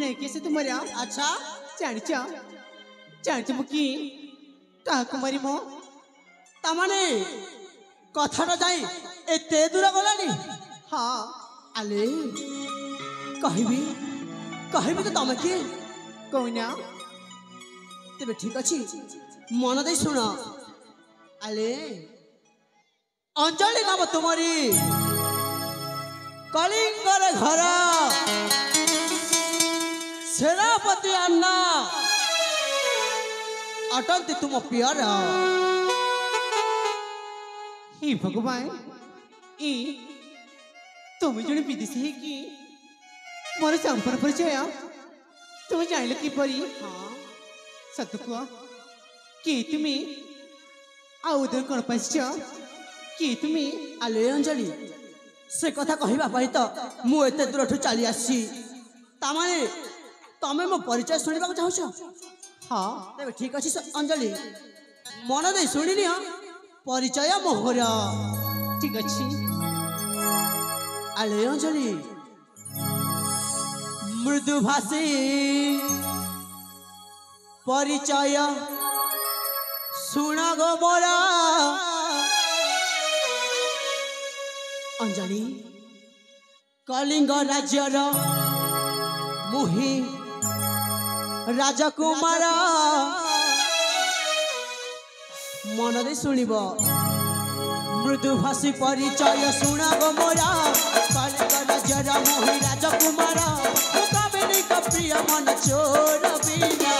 ନେଇକି ଆସେ ତୁମର। ଆଚ୍ଛା ଜାଣିଛ ମୁଁ କି କାହାକୁ ମାରି ମୋ ତାମାନେ କଥାଟା ଯାଇ ଏତେ ଦୂର ଗଲାନି। ହଁ ଆଲେ କହିବି କହିବି ତ ତମେ କିଏ କହୁନା। ତେବେ ଠିକ ଅଛି ମନ ଦେଇ ଶୁଣ। ଆଲେ ଅଞ୍ଜଳି ନାମ ତୁମରି କଳିଙ୍ଗର ଘର ସେନାପତି ଆନ୍ନା ଅଟନ୍ତି ତୁମ ପିଅର। हे भगवान ई तुम जड़े विदेशी है कि मोर संपूर्ण परिचय तुम जान किपरी। हाँ सत कुआ कि तुम्हें आउदर कौन पास कि तुम्हें आले अंजलि से कथा कहवा तो मु एते दूर चली आसी तामाने तमे मो परिचय शुणा चाहूछ। हाँ तेरे ठीक अच्छे अंजलि मन दे शुणिनी परिचय मोहर। ठीक अच्छी आले अंजलि मृदुभाषी परिचय शुण गो मोरा। अंजलि कलिंग राज्यर मुहि राजकुमार मन दे शुणिब मृदुभाषी परिचय शुण गो मोरा। कलिंग राज्यर मुहि राजकुमार प्रिय मन चोर बीरा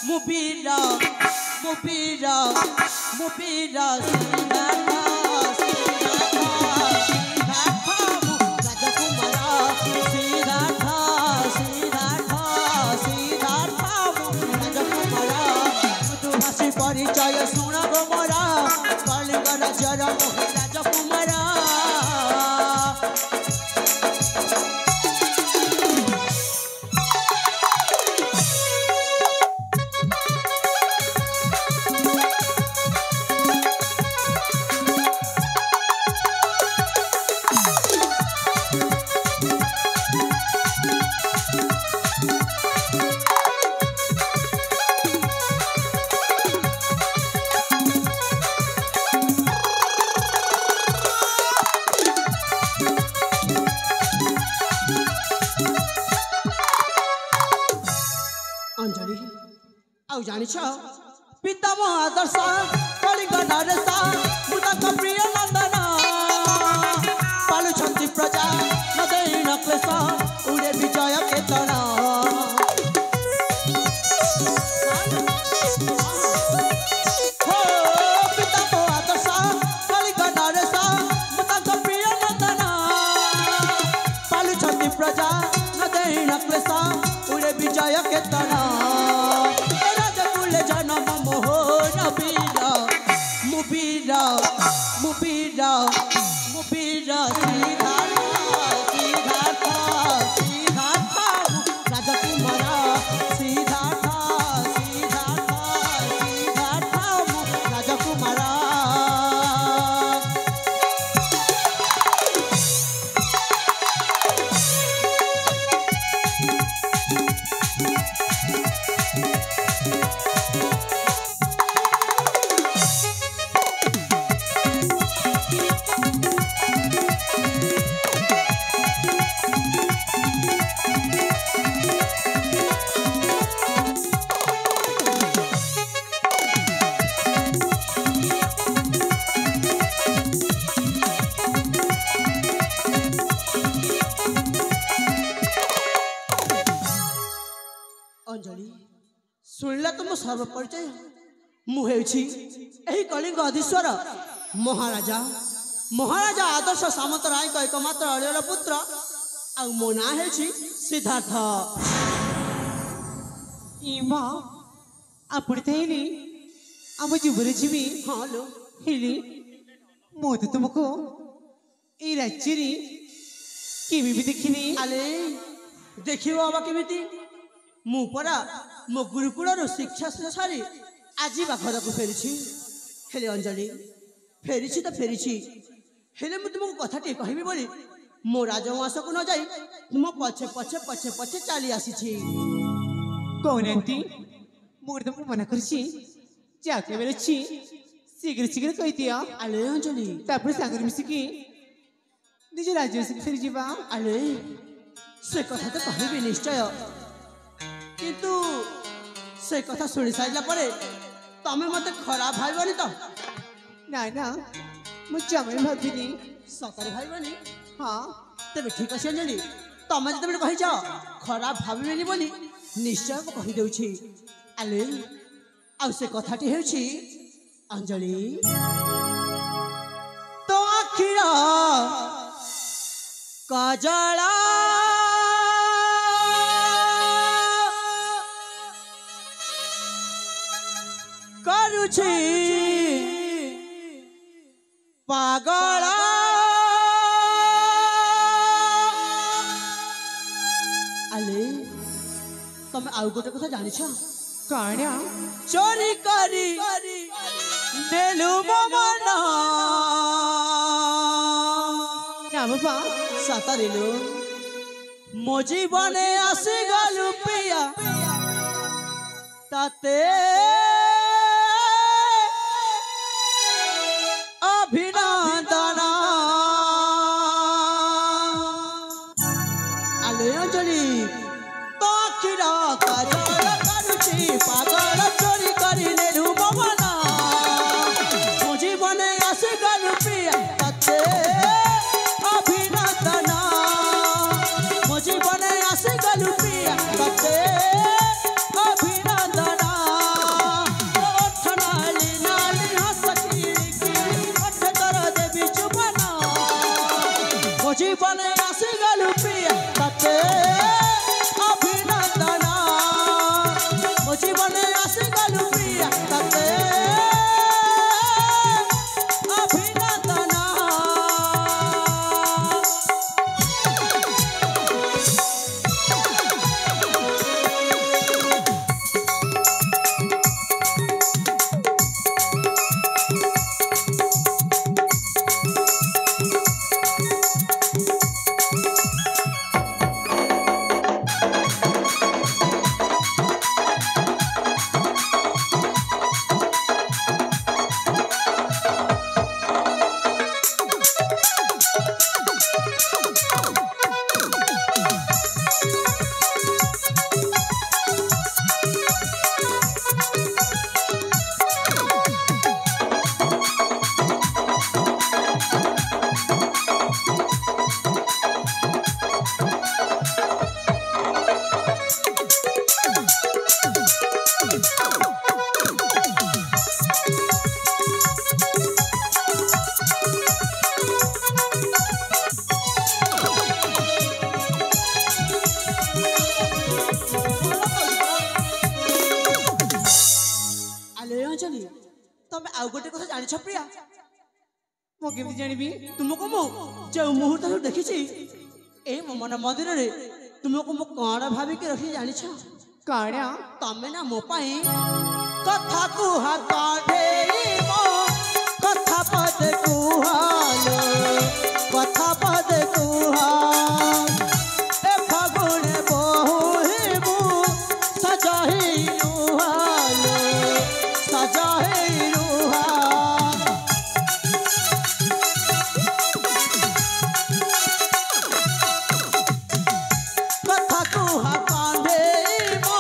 मुबीरा मुबीरा मुबीरा परिचय शुण गो मोरा। कलिंग राज्यर मोहि राजकुमार जानिछ पितामह आदर्श कलिंग नरेश मुदाक प्रिय नंदन पालुछंती प्रजा न देन क्लेश उड़े विजय केतन। हो पितामह आदर्श कलिंग नरेश मुदाक प्रिय नंदन पालुछंती प्रजा न देन क्लेश उड़े विजय केतन। जनम मोहन बीरा मुबीरा मुबीरा मुबीरा सिद्धार्थ राजकुमार सिद्धार्थ राजकुमार। अंजलि शुणिला तो मो सर्व परिचय मुझे कलिंग अधीश्वर महाराजा महाराजा आदर्श सामंत राय का एकमात्र अड़ियल पुत्र आ मो ना है सिद्धार्थ। इमा आपण तैली आम जीवन जीवी। हाँ लो हेली मो तो तुमको ये राज्य केवी भी देखनी। आले देखियो बाबा केमिति मु परा मो गुरुकुल शिक्षा सारी आज घर को फेरी हेले अंजलि फेरी तो फेरी हेले मु तुमको कथा टे कहबी बोली मो राजवास को न जाई मो पछे पछे पछे पछे चली आसी कहनाती मुझे तुमको मना करছি जाके बेरছি शीघ्र शीघ्र कह दिया आले अंजलि तापर सागर मिसिकी निज राज्य से फेरी जीवा आले से कथा तो कहबी निश्चय किंतु से कथा सुनी साइला परे तमे मते खराब भाईबनी तो ना ना मुझे जमे भाबिनी सतर भाईबनी हाँ तेरे ठीक अच्छे अंजलि तमे जब कही जाओ खराब भाविबेनी बोली निश्चय को कही देउछि आले आ से कथाटी हेउछि अंजलि तो आखिरा काजला करुछि पागला आले तमे आउ गोटे कथा जानिछ काण्या चोरी करी नेलु ममन ना बाबा सातारिलु मो जीवने आसी गलु पिया ताते अभिनंदन आले अंजलि तो आखिरा काजल करुछि पागल चोरी करी नेलु ममन मो जीवने आसी गलु पिया ताते अभिनंदन मो जीवने आसी गलु पिया ताते अभिनंदन ओठ नाली नाली हंस किली किली ओठ तर देवी चुपन मो जीवने आसी गलु पिया ताते अभिनंदन मो जीवने आसी गलु पिया ताते अभिनंदन आले अंजलि तमे आउ गोटे कथा जानिछ प्रिया मो केमती जानिबी तुमको मु जो मुहूर्त देखिछि ए मन मंदिर रे तुमको मु कण भाबी के रखी जानिछ काण्या तमे ना मो पाई कथा कुहा काढे मो कथा पद कुहालो कथा पद कुहा ए फागुन बहु मु सजाही रुहालो सजाही रुहा कथा कुहा कांधे मो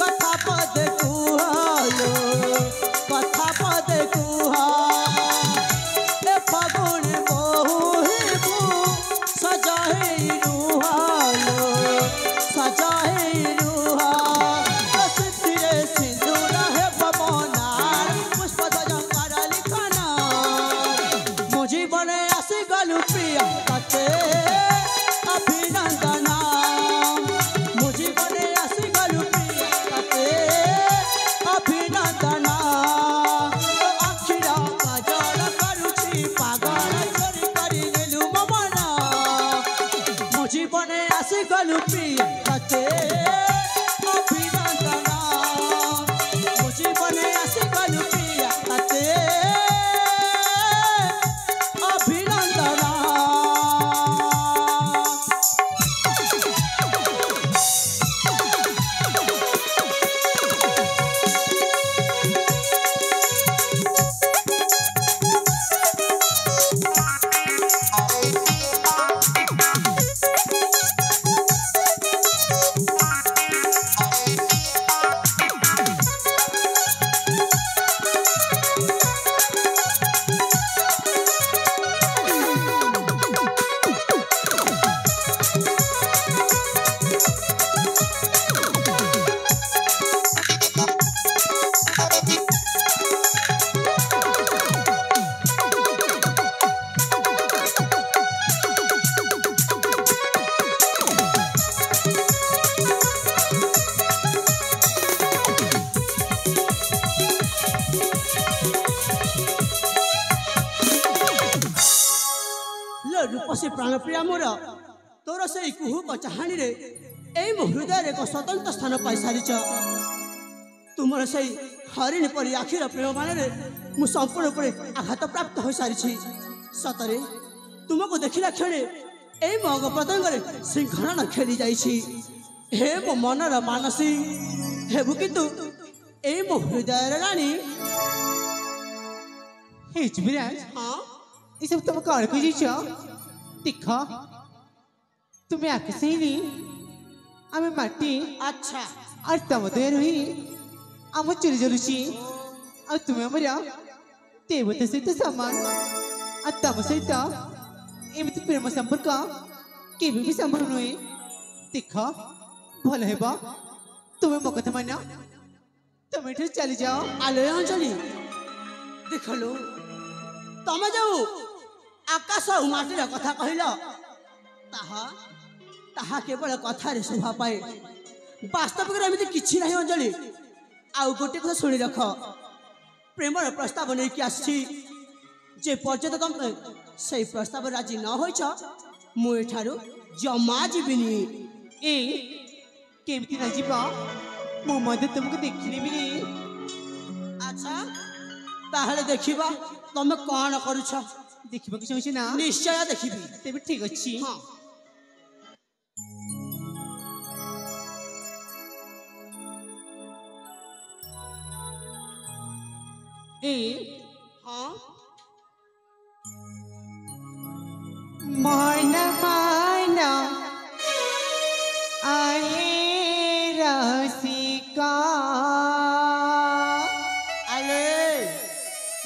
कथा पद कुहालो कथा पद कुहा ए फागुन बहु मु सजाही तपस्वी प्राणप्रिया मोर तोर से कुहुक चाहाणी रे एई मो हृदय एक स्वतंत्र स्थान पाई सारिच तुमर से हरिणी परी आखिर प्रेम मान मु संपूर्ण रूप आघात प्राप्त हो सारी सतरे तुमको देखला क्षण एई मो अंग प्रत्यंग सिंहरण खेली जाइछि हे मो मनर मानसी हेबु किंतु एई मो हृदय रानी हे जुबिराज हाँ ये सब तुम कौन को जीचो देखो तुम्हें आके सही नहीं आमे माटी अच्छा और तम तो रही आम चली जलुची और तुम्हें मरिया देवता सहित समान और तम सहित एमती प्रेम संपर्क केबे भी संभव नुहे देखो भल हेबा तुम्हें मो कथा माना तुम्हें ठे चली जाओ आलो अंजलि देखलो तमे जाऊ आकाश और माटीर कथा कहल ताहा ताहा केवल कथार शोभा पाए वास्तविक एमती किछि नहीं अंजलि आउ गोटे कथा शुणी रख प्रेमर प्रस्ताव नहीं कि आसी जे पर्यटन तुम से प्रस्ताव राजी न होइछ मु एठारु जमा जीविनी ए केमती ना जीवा मो मदे तुमको देखिले बिनी अच्छा ताहले देखिबा तमे कौन करूछ देखिबा कि चाहछि ना निश्चय देखिबी तेबे ठीक अछि हाँ ए हाँ मन माना आहे रसिका अरे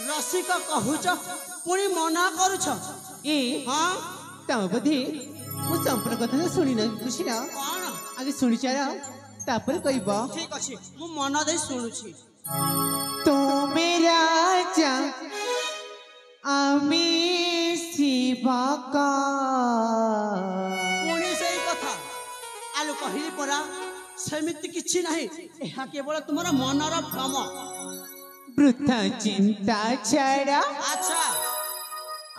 रसिका कहूछ पुणी मना करूछ ए हाँ तम बोधे मु संपूर्ण कथा सुनी ना खुशी ना कौन आगे सुनी चारा तापर कहबा ठीक अछि मु मन दे सुनुछि तो मेरा जा आमी शिवका पुणी सेई कथा आलु कहिली परा सेमिति किछि नाही एहा केवल तुमरा मनर भ्रम वृथा चिंता छड़ा अच्छा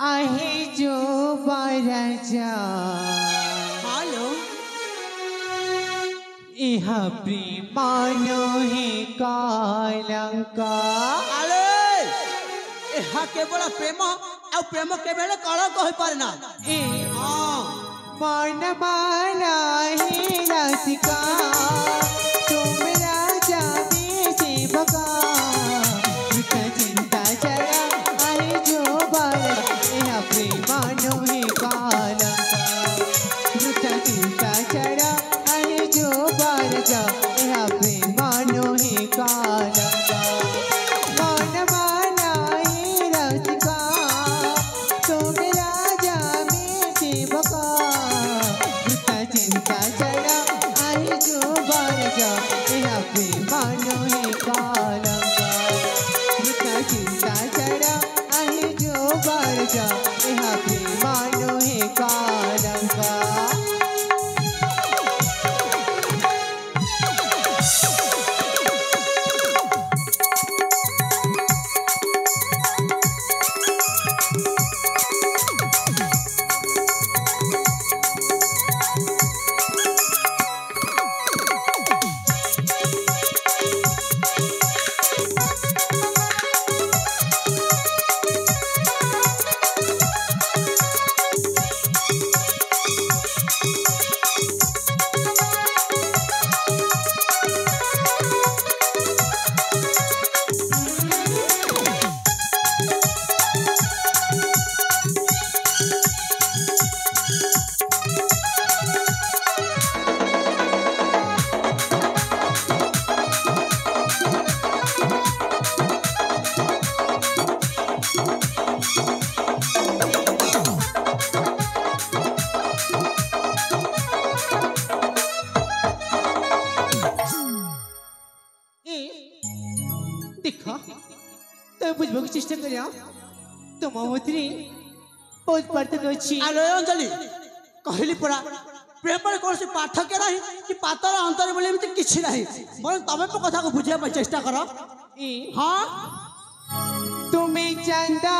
आहे जो बराजा हेलो इहा प्रेमानो हे कालंका अरे एहा केवल प्रेम आ प्रेम केवल कलंक होई पारे ना ए हां मन माना हे रसिका तुम राजा में सेवका वृथा चिंता छड़ा आहे जो बराजा इहा प्रेमानो हे कालंका वृथा चिंता छड़ा जो बरजा यह प्रेमानो हे कालंका मन माना हे रसिका तुम राजा में सेवका वृथा चिंता चढ़ा आहे जो बरजा यह प्रेमानो हे कालंका वृथा चिंता चढ़ा आहे जो बरजा यह प्रेमानो हे कालंका बुझबो की चेष्टा करिया तुम मत्री बहुत पार्थक अछि आलो अंजलि कहली परा प्रेम पर कौन से पाठक नहीं कि पातर अंतर बोले एमती किछि नहीं बोल तमे तो कथा को बुझिया पर चेष्टा करो ए हां तुम्हें चंदा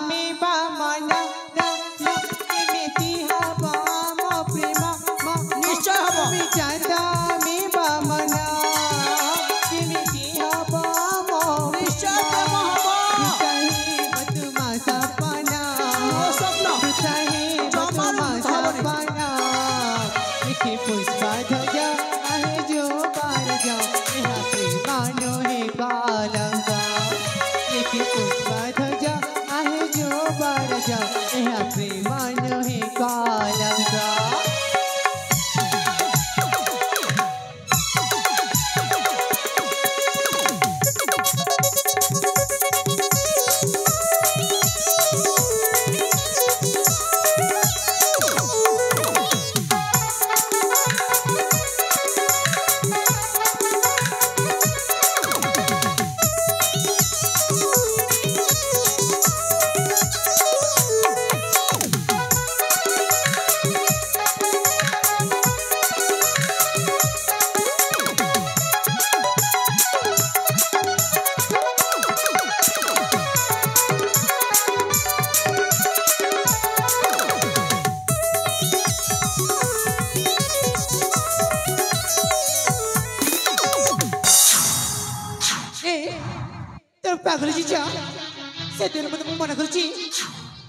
में बामना ना ना में तिहा তোর পাগল জিজা সেদিন মতো মনে করছি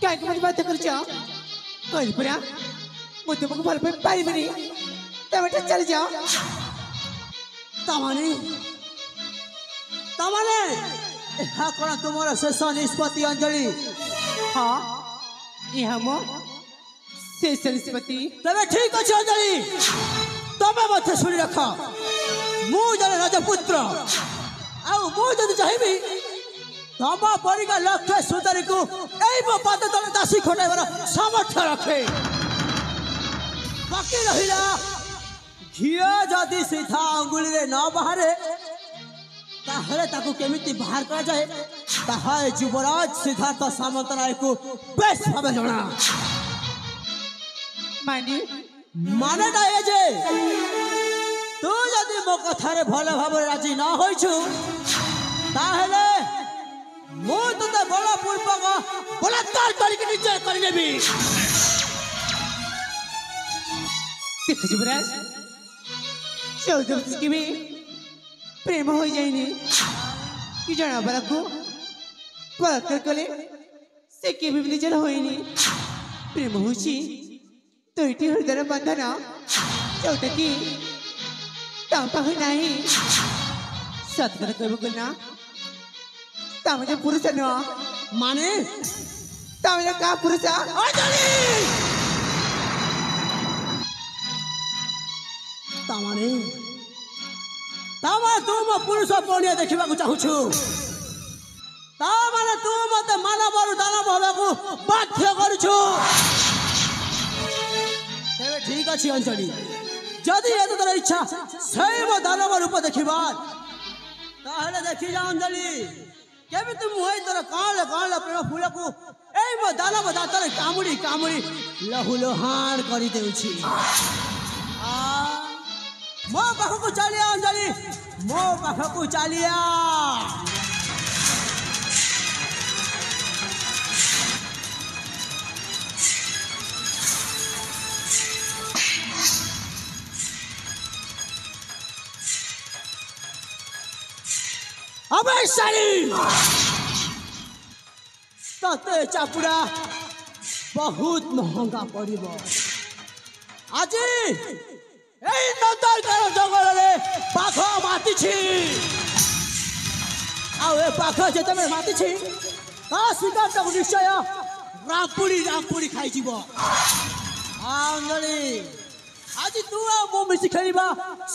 কাকে মনে বাধ্য করছ কইল পরা মই তোমাকে ভালো পাই পারিবনি তবে চলে যাও তামানে ଏହା କ'ଣ ତୁମର ଶେଷ ନିଷ୍ପତ୍ତି ଅଞ୍ଜଳି? ହଁ ଏହା ମୋ ଶେଷ ନିଷ୍ପତ୍ତି। ତେବେ ଠିକ ଅଛି ଅଞ୍ଜଳି, ତମେ ମଧ୍ୟ ଶୁଣି ରଖ, ମୁଁ ଜଣେ ରାଜପୁତ୍ର, ଆଉ ମୁଁ ଯଦି ଚାହିଁବି ତମ ପରିକା ଲକ୍ଷ ସୁନ୍ଦରୀକୁ ଏଇ ମୋ ପାଦ ତଳେ ଦାସୀ ଖଟାଇବାର ସାମର୍ଥ୍ୟ ରଖେ। ବାକି ରହିଲା ଘିଅ ଯଦି ସିଧା ଅଙ୍ଗୁଳିରେ ନ ବାହାରେ ତାହେଲେ ତାକୁ କେମିତି ବାହାର କରାଯାଏ ତାହା ଯୁବରାଜ ସିଦ୍ଧାର୍ଥ ସାମନ୍ତରାୟକୁ ବେଶ ଭାବେ ଜଣା। ମାନେଟା ଏ ଯେ ତୁ ଯଦି ମୋ କଥାରେ ଭଲ ଭାବରେ ରାଜି ନ ହୋଇଛୁ ତାହେଲେ ମୁଁ ତୋତେ ବଳପୂର୍ବକ ବଳାତ୍କାର କରିକି ନିଜେ କରିନେବି। ଦେଖ ଯୁବରାଜ ଚୌଧୁରୀ କେବେ ପ୍ରେମ ହୋଇଯାଇନି କି ଜଣା ବାଲାକୁ ବଳାତ୍କାର କଲେ ସେ କେବେ ବି ନିଜର ହୋଇନି। ପ୍ରେମ ହେଉଛି ଦୁଇଟି ହୃଦୟର ବନ୍ଧନ ଯୋଉଟା କି ତା ପାଖରେ ନାହିଁ। ସତକଥା କହିବାକୁ ନା ତମେ ଯେ ପୁରୁଷ ନୁହଁ ମାନେ ତମେ ଯେ କାହା ପୁରୁଷ ତାମାନେ ତୁ ମୋ ପୁରୁଷ ପଣିଆ ଦେଖିବାକୁ ଚାହୁଁଛୁ, ତାମାନେ ତୁ ମତେ ମାନବରୁ ଦାନବ ହେବାକୁ ବାଧ୍ୟ କରୁଛୁ। ତେବେ ଠିକ ଅଛି ଅଞ୍ଜଳି, ଯଦି ଏତେ ତୋର ଇଚ୍ଛା ସେଇ ମୋ ଦାନବ ରୂପ ଦେଖିବା ତାହେଲେ ଦେଖିଯା ଅଞ୍ଜଳି, କେମିତି ମୁଁ ଏଇ ତୋର କଅଁଳ ପ୍ରେମ ଫୁଲକୁ ଏଇ ମୋ ଦାନବ ଦାନ୍ତରେ କାମୁଡ଼ି କାମୁଡ଼ି ଲହୁଲୁହାଣ କରିଦେଉଛି। ମୋ ପାଖକୁ ଚାଲିଆ ଅଞ୍ଜଳି, ମୋ ପାଖକୁ ଚାଲିଆ। ଅବୈଶାଳୀ ତତେ ଚାପୁଡ଼ା ବହୁତ ମହଙ୍ଗା ପଡ଼ିବ। ଆଜି এই নন্দনকানন জঙ্গলরে বাঘ মাতিছি, ଆଉ ଏ ବାଘ ଯେତେବେଳେ ମାତିଛି ତା ଶିକାରଟାକୁ ନିଶ୍ଚୟ ରାମ୍ପୁଡ଼ି ଖାଇଯିବ। ଅଞ୍ଜଳି ଆଜି ତୁ ଆଉ ମୁଁ ମିଶି ଖେଳିବା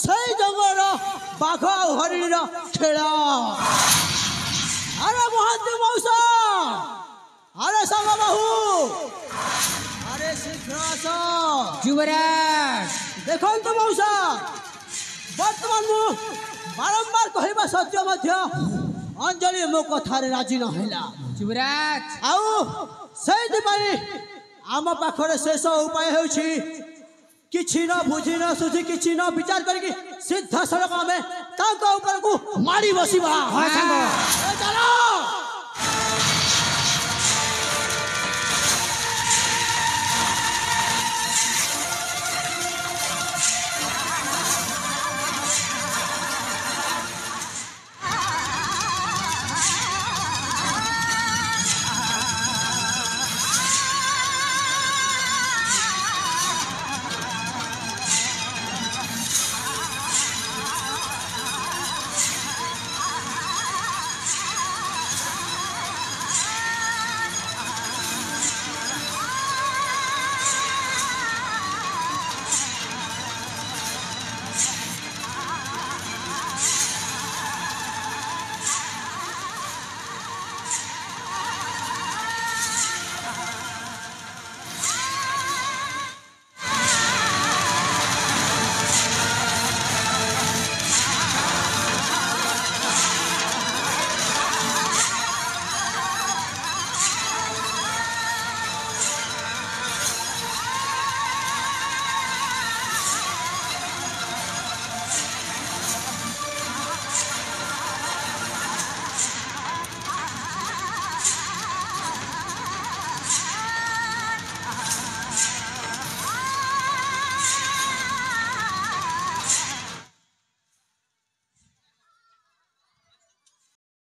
ସେଇ ଜଙ୍ଗଲର ବାଘ ଆଉ ହରିଣୀର ଖେଳ। ଆରେ ମହାନ୍ତି ମଉସା, ଆରେ ସାଙ୍ଗ ବାହୁ, ଆରେ ଶୀଘ୍ର ଆସ। ଯୁବରାଜ ଦେଖନ୍ତୁ ମଉସା, ବର୍ତ୍ତମାନ ମୁଁ ବାରମ୍ବାର କହିବା ସତ୍ୟ ମଧ୍ୟ ଅଞ୍ଜଳି ମୋ କଥାରେ ରାଜି ନ ହେଲା। ଯୁବରାଜ ଆଉ ସେଇଥିପାଇଁ ଆମ ପାଖରେ ଶେଷ ଉପାୟ ହେଉଛି କିଛି ନ ବୁଝି ନ ସୁଝି କିଛି ନ ବିଚାର କରିକି ସିଧାସଳଖ ଆମେ ତାଙ୍କ ଉପରକୁ ମାଡ଼ି ବସିବା। ଚାଲ।